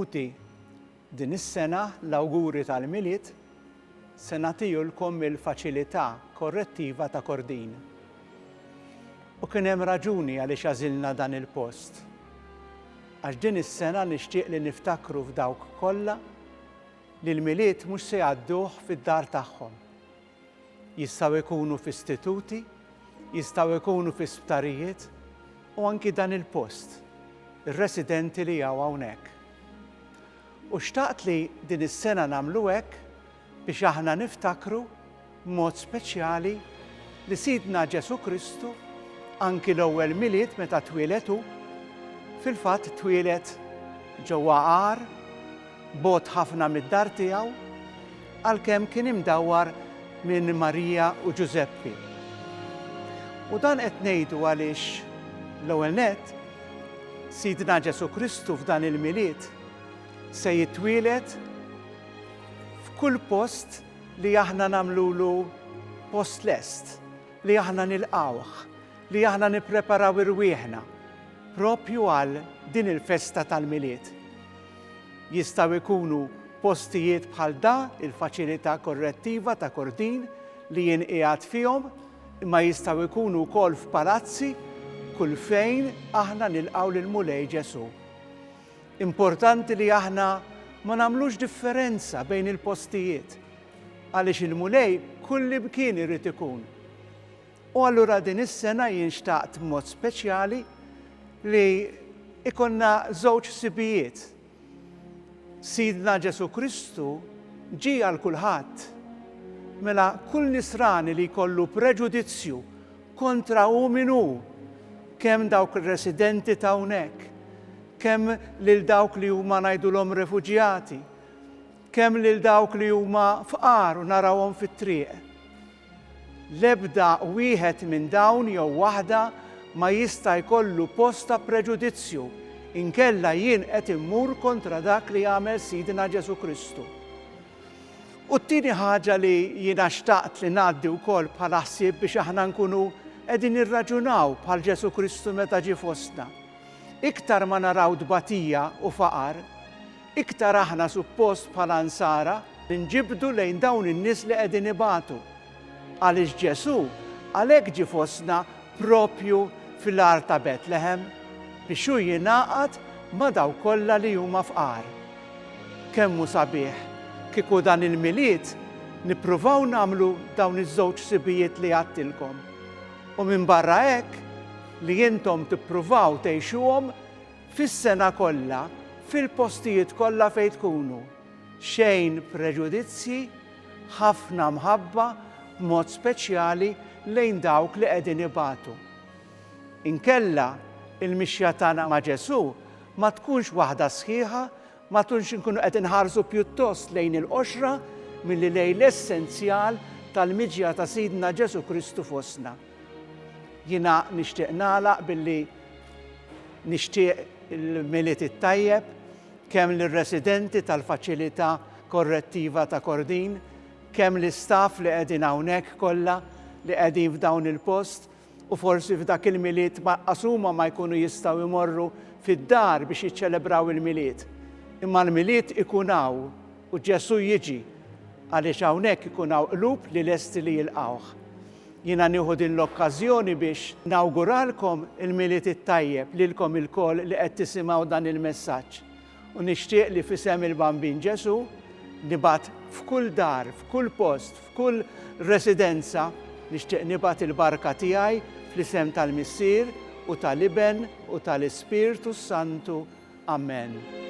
istituti din is-sena l-awguri tal-miliet se nagħtihulkom il-faċilità korrettiva ta' Kordin. U kien hemm raġuni għaliex għażilna dan il-post. Għax din is-sena nixtieq li niftakru f'dawk kollha li l-miliet mhux se jgħadduh fid-dar tagħhom. Jistgħu jkunu f'istituti, jistgħu jkunu fi sptarijiet u anki dan il-post, ir-residenti li jew hawnhekk. U xtaqt li din is-sena nagħmlu hekk biex aħna niftakru b'mod speċjali li Sidna Ġesu Kristu anki l-ewwel miliet meta twieled hu fil-fatt twieled ġewwa qar bogħod ħafna mid-dar tiegħu għalkemm kien imdawwar minn Marija u Ġuseppi. U dan qed ngħidu għaliex l-ewwel nett Sidna Ġesu Kristu f'dan il-miliet se jitwieled f'kull post li aħna nagħmlulu post lest, li aħna nilqawh, li aħna nippreparaw irwieħna propju għal din il-festa tal-miliet. Jistgħu jkunu postijiet bħal da, il-faċilità korrettiva ta' Kordin li jien qiegħed fihom, imma jistgħu jkunu wkoll f'palazzi kull fejn aħna nilqgħu lil Mulej Ġesu. Importanti li aħna ma nagħmlux differenza bejn il-postijiet għaliex il-mulej kull imkien irid ikun. U allura din is-sena jien xtaqt b'mod speċjali li ikonna żewġ sibijiet. Sidna Ġesu Kristu ġie għal kulħadd. Mela kull nisrani li jkollu preġudizzju kontra hu min hu, kemm dawk ir-residenti ta' hawnhekk, kemm lil dawk li huma ngħidulhom refuġjati, kemm lil dawk li huma fqar u narawhom fit-triq. L-ebda wieħed minn dawn jew waħda ma jista' jkollu post ta' preġudizzju inkella jien qed immur kontra dak li għamel Sidna Ġesu Kristu. U t-tieni ħaġa li jiena xtaqt li ngħaddi wkoll bħala ħsieb biex aħna nkunu qegħdin nirraġunaw bħal Ġesu Kristu meta ġie fostna. Iktar ma naraw dbatija u faqar, iktar aħna suppost bħala nsara nġibdu lejn dawn in-nies li qegħdin ibatu. Għaliex Ġesu għalhekk ġie fostna propju fil-ar ta' Betlehem biex hu jingħaqad ma' dawk kollha li huma fqar. Kemm hu sabiħ kieku dan il-miliet nippruvaw nagħmlu dawn iż-żewġ sibijiet li għadtilkom. U minn barra hekk li intom tippruvaw tgħixuhom fis-sena kollha, fil-postijiet kollha fejn tkunu. Xejn preġudizzji, ħafna mħabba b'mod speċjali lejn dawk li qegħdin ibatu. Inkella il-mixja tagħna ma' Ġesu ma tkunx waħda sħiħa, ma tkunx inkunu qed inħarsu pjuttost lejn il-qoxra milli lejn l-essenzjal tal-miġja ta' Sidna Ġesu Kristu fostna. Jiena nixtieq nagħlaq billi nixtieq il-miliet it-tajjeb kemm lir-residenti tal-faċilità korrettiva ta' Kordin, kemm l-istaff li qegħdin hawnhekk kollha li qegħdin f'dawn il-post u forsi f'dak il-miliet huma ma jkunu jistgħu jmorru fid-dar biex jiċċelebraw il-miliet. Imma l-miliet ikun hawn u Ġesu jiġi għaliex hawnhekk ikun hawn qlub li lesti li jilqawh. Jiena nieħu din l-okkażjoni biex nawguralkom il-miliet it-tajjeb lilkom ilkoll li qed tisimgħu dan il-messaġġ. U nixtieq li f'isem il-Bambin Ġesu nibgħat f'kull dar, f'kull post, f'kull residenza nixtieq nibgħat il-barka tiegħi fl-isem tal-Missier u tal-Iben u tal-Ispiritu Santu. Amen.